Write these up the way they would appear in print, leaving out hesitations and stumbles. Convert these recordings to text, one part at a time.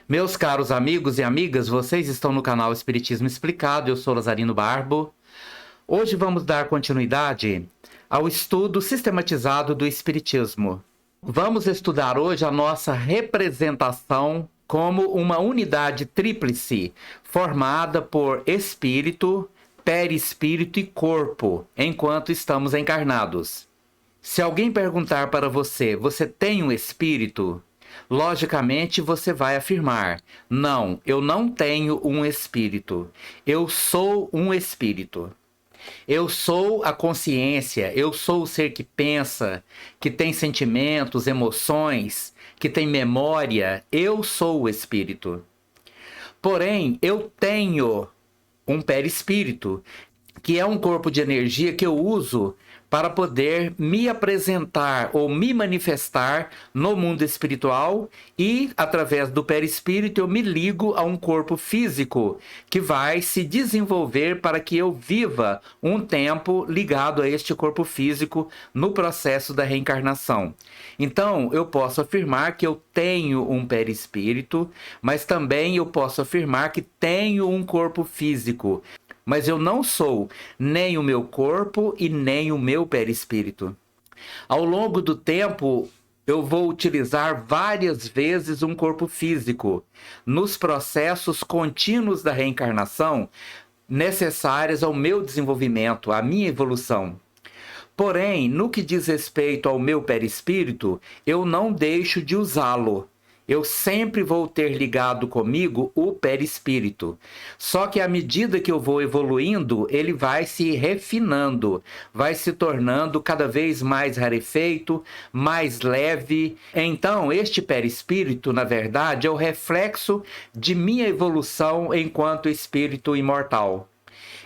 Meus caros amigos e amigas, vocês estão no canal Espiritismo Explicado, eu sou Lazarino Barbo. Hoje vamos dar continuidade ao estudo sistematizado do Espiritismo. Vamos estudar hoje a nossa representação como uma unidade tríplice, formada por espírito, perispírito e corpo, enquanto estamos encarnados. Se alguém perguntar para você, você tem um espírito? Logicamente você vai afirmar: não, eu não tenho um espírito. Eu sou um espírito. Eu sou a consciência, eu sou o ser que pensa, que tem sentimentos, emoções, que tem memória. Eu sou o espírito. Porém, eu tenho um perispírito, que é um corpo de energia que eu uso para poder me apresentar ou me manifestar no mundo espiritual, e através do perispírito eu me ligo a um corpo físico que vai se desenvolver para que eu viva um tempo ligado a este corpo físico no processo da reencarnação. Então, eu posso afirmar que eu tenho um perispírito, mas também eu posso afirmar que tenho um corpo físico. Mas eu não sou nem o meu corpo e nem o meu perispírito. Ao longo do tempo, eu vou utilizar várias vezes um corpo físico nos processos contínuos da reencarnação necessários ao meu desenvolvimento, à minha evolução. Porém, no que diz respeito ao meu perispírito, eu não deixo de usá-lo. Eu sempre vou ter ligado comigo o perispírito. Só que à medida que eu vou evoluindo, ele vai se refinando, vai se tornando cada vez mais rarefeito, mais leve. Então, este perispírito, na verdade, é o reflexo de minha evolução enquanto espírito imortal.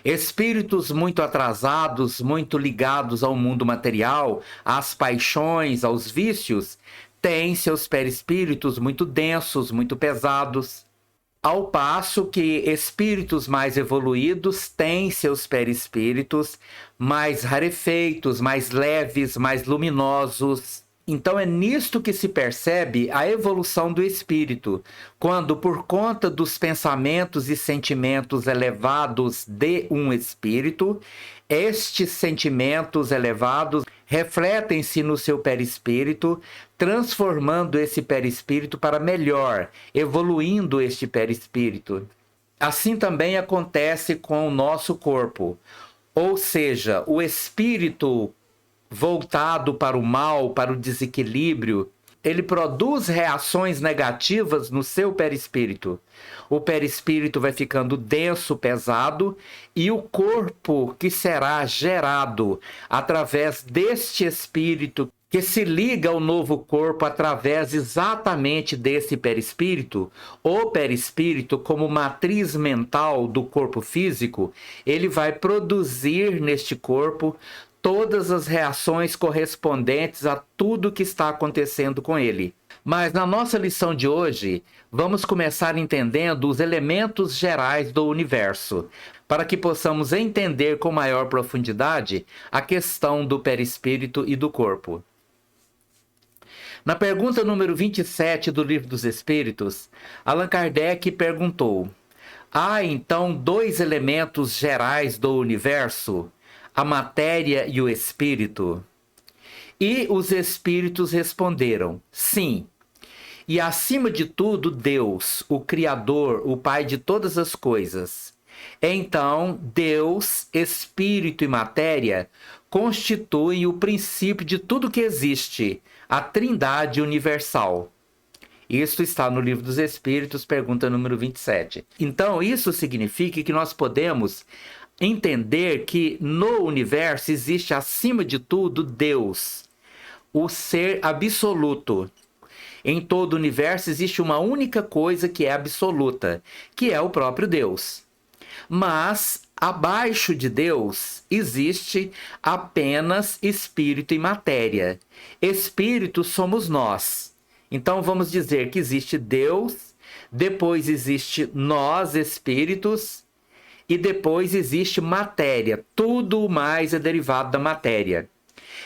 Espíritos muito atrasados, muito ligados ao mundo material, às paixões, aos vícios, têm seus perispíritos muito densos, muito pesados. Ao passo que espíritos mais evoluídos têm seus perispíritos mais rarefeitos, mais leves, mais luminosos. Então é nisto que se percebe a evolução do espírito, quando por conta dos pensamentos e sentimentos elevados de um espírito, estes sentimentos elevados refletem-se no seu perispírito, transformando esse perispírito para melhor, evoluindo este perispírito. Assim também acontece com o nosso corpo, ou seja, o espírito voltado para o mal, para o desequilíbrio, ele produz reações negativas no seu perispírito. O perispírito vai ficando denso, pesado, e o corpo que será gerado através deste espírito, que se liga ao novo corpo através exatamente desse perispírito, o perispírito, como matriz mental do corpo físico, ele vai produzir neste corpo todas as reações correspondentes a tudo que está acontecendo com ele. Mas na nossa lição de hoje, vamos começar entendendo os elementos gerais do universo, para que possamos entender com maior profundidade a questão do perispírito e do corpo. Na pergunta número 27 do Livro dos Espíritos, Allan Kardec perguntou: há então dois elementos gerais do universo, a matéria e o espírito? E os espíritos responderam: sim. E acima de tudo, Deus, o Criador, o Pai de todas as coisas. Então, Deus, espírito e matéria constituem o princípio de tudo que existe, a Trindade universal. Isso está no Livro dos Espíritos, pergunta número 27. Então, isso significa que nós podemos entender que no universo existe, acima de tudo, Deus, o ser absoluto. Em todo o universo existe uma única coisa que é absoluta, que é o próprio Deus. Mas abaixo de Deus existe apenas espírito e matéria. Espírito somos nós. Então vamos dizer que existe Deus, depois existe nós, espíritos, e depois existe matéria. Tudo mais é derivado da matéria.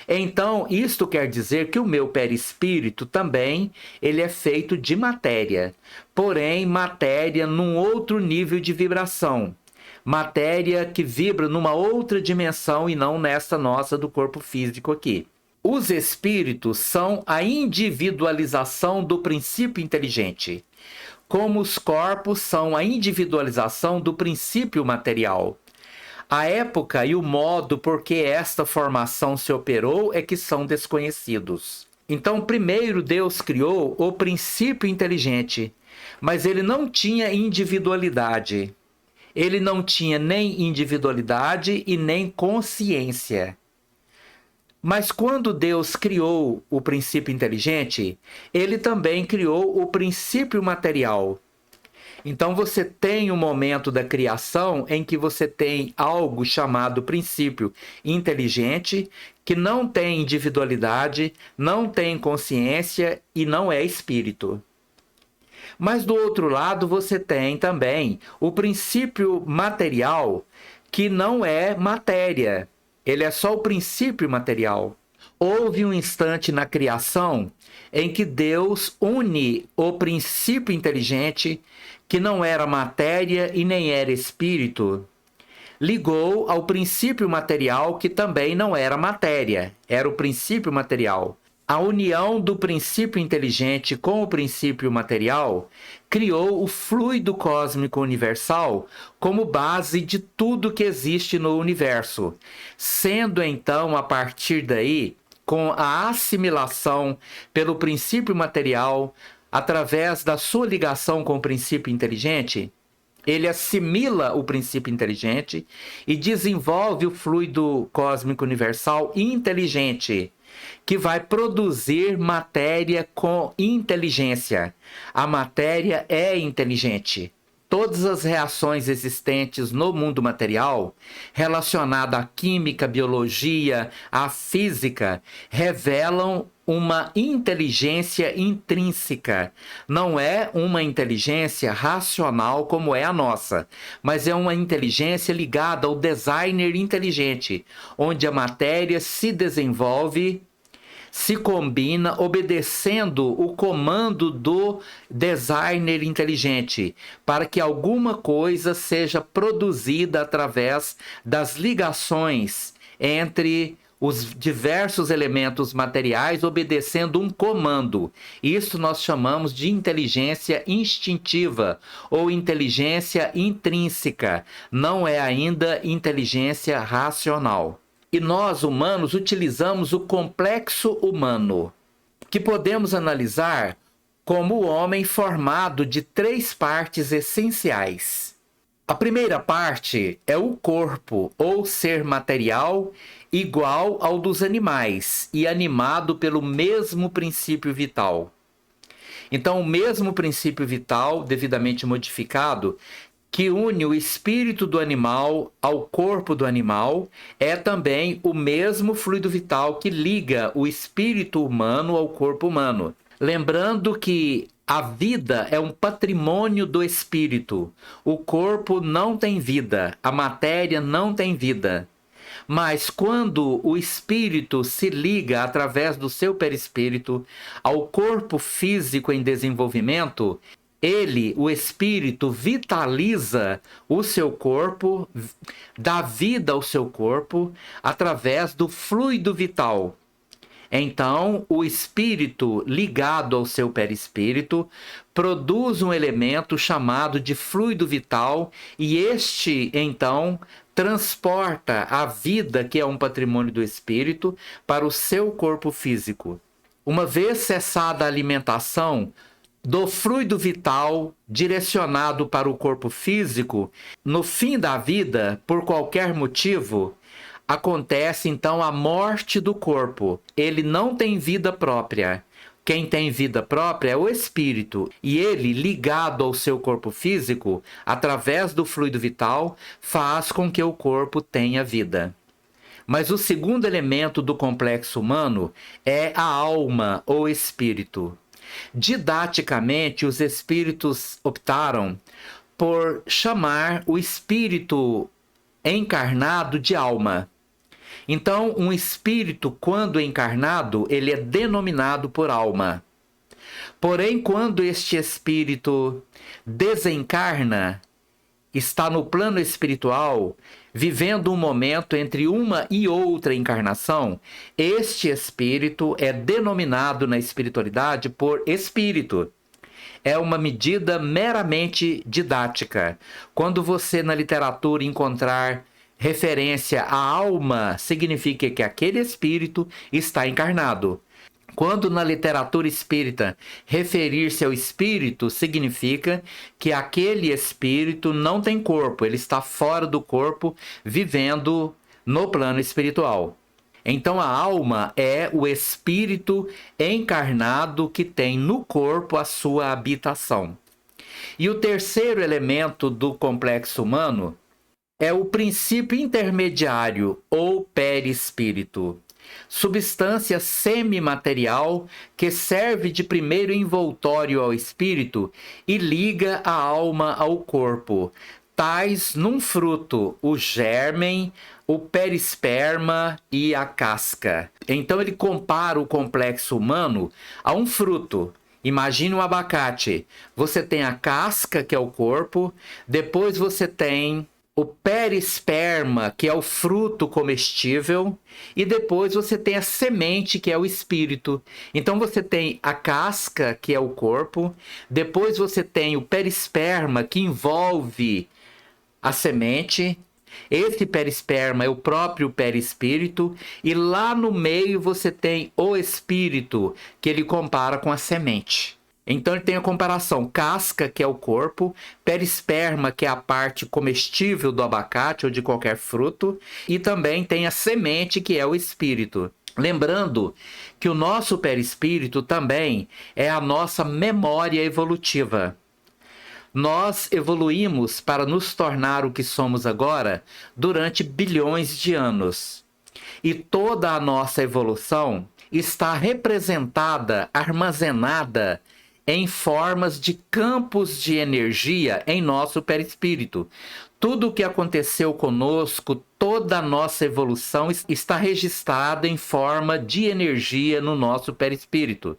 Então, isto quer dizer que o meu perispírito também ele é feito de matéria, porém matéria num outro nível de vibração. Matéria que vibra numa outra dimensão e não nessa nossa do corpo físico aqui. Os espíritos são a individualização do princípio inteligente, como os corpos são a individualização do princípio material. A época e o modo por que esta formação se operou é que são desconhecidos. Então, primeiro Deus criou o princípio inteligente, mas ele não tinha individualidade. Ele não tinha nem individualidade e nem consciência. Mas quando Deus criou o princípio inteligente, ele também criou o princípio material. Então você tem um momento da criação em que você tem algo chamado princípio inteligente, que não tem individualidade, não tem consciência e não é espírito. Mas do outro lado você tem também o princípio material, que não é matéria. Ele é só o princípio material. Houve um instante na criação em que Deus une o princípio inteligente, que não era matéria e nem era espírito, ligou ao princípio material, que também não era matéria, era o princípio material. A união do princípio inteligente com o princípio material criou o fluido cósmico universal como base de tudo que existe no universo, sendo então a partir daí, com a assimilação pelo princípio material, através da sua ligação com o princípio inteligente, ele assimila o princípio inteligente e desenvolve o fluido cósmico universal inteligente, que vai produzir matéria com inteligência. A matéria é inteligente. Todas as reações existentes no mundo material, relacionadas à química, biologia, à física, revelam uma inteligência intrínseca. Não é uma inteligência racional como é a nossa, mas é uma inteligência ligada ao designer inteligente, onde a matéria se desenvolve, se combina obedecendo o comando do designer inteligente, para que alguma coisa seja produzida através das ligações entre os diversos elementos materiais, obedecendo um comando. Isso nós chamamos de inteligência instintiva ou inteligência intrínseca. Não é ainda inteligência racional. E nós, humanos, utilizamos o complexo humano, que podemos analisar como o homem formado de 3 partes essenciais. A primeira parte é o corpo, ou ser material, igual ao dos animais e animado pelo mesmo princípio vital. Então, o mesmo princípio vital, devidamente modificado, que une o espírito do animal ao corpo do animal, é também o mesmo fluido vital que liga o espírito humano ao corpo humano. Lembrando que a vida é um patrimônio do espírito. O corpo não tem vida, a matéria não tem vida. Mas quando o espírito se liga através do seu perispírito ao corpo físico em desenvolvimento, ele, o espírito, vitaliza o seu corpo, dá vida ao seu corpo através do fluido vital. Então, o espírito ligado ao seu perispírito produz um elemento chamado de fluido vital e este, então, transporta a vida, que é um patrimônio do espírito, para o seu corpo físico. Uma vez cessada a alimentação do fluido vital direcionado para o corpo físico, no fim da vida, por qualquer motivo, acontece então a morte do corpo. Ele não tem vida própria. Quem tem vida própria é o espírito, e ele, ligado ao seu corpo físico, através do fluido vital, faz com que o corpo tenha vida. Mas o segundo elemento do complexo humano é a alma ou espírito. Didaticamente, os espíritos optaram por chamar o espírito encarnado de alma. Então, um espírito, quando encarnado, ele é denominado por alma. Porém, quando este espírito desencarna, está no plano espiritual, vivendo um momento entre uma e outra encarnação, este espírito é denominado na espiritualidade por espírito. É uma medida meramente didática. Quando você na literatura encontrar referência à alma, significa que aquele espírito está encarnado. Quando na literatura espírita referir-se ao espírito, significa que aquele espírito não tem corpo, ele está fora do corpo, vivendo no plano espiritual. Então a alma é o espírito encarnado que tem no corpo a sua habitação. E o terceiro elemento do complexo humano é o princípio intermediário ou perispírito. Substância semimaterial que serve de primeiro envoltório ao espírito e liga a alma ao corpo, tais num fruto o germen, o perisperma e a casca. Então ele compara o complexo humano a um fruto. Imagine um abacate. Você tem a casca, que é o corpo, depois você tem o perisperma, que é o fruto comestível, e depois você tem a semente, que é o espírito. Então você tem a casca, que é o corpo, depois você tem o perisperma, que envolve a semente. Esse perisperma é o próprio perispírito, e lá no meio você tem o espírito, que ele compara com a semente. Então ele tem a comparação casca, que é o corpo, perisperma, que é a parte comestível do abacate ou de qualquer fruto, e também tem a semente, que é o espírito. Lembrando que o nosso perispírito também é a nossa memória evolutiva. Nós evoluímos para nos tornar o que somos agora durante bilhões de anos. E toda a nossa evolução está representada, armazenada em formas de campos de energia em nosso perispírito. Tudo o que aconteceu conosco, toda a nossa evolução está registrada em forma de energia no nosso perispírito.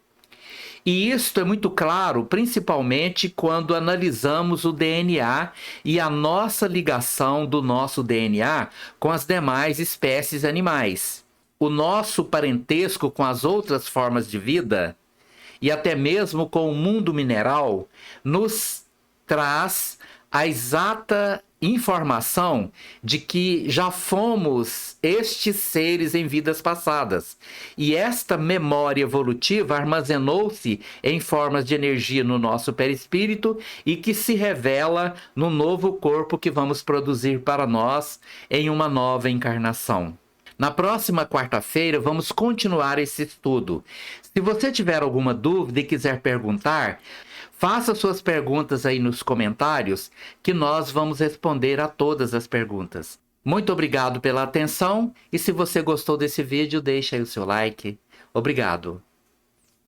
E isto é muito claro, principalmente quando analisamos o DNA e a nossa ligação do nosso DNA com as demais espécies animais. O nosso parentesco com as outras formas de vida e até mesmo com o mundo mineral nos traz a exata informação de que já fomos estes seres em vidas passadas. E esta memória evolutiva armazenou-se em formas de energia no nosso perispírito e que se revela no novo corpo que vamos produzir para nós em uma nova encarnação. Na próxima quarta-feira vamos continuar esse estudo. Se você tiver alguma dúvida e quiser perguntar, faça suas perguntas aí nos comentários que nós vamos responder a todas as perguntas. Muito obrigado pela atenção e se você gostou desse vídeo, deixa aí o seu like. Obrigado.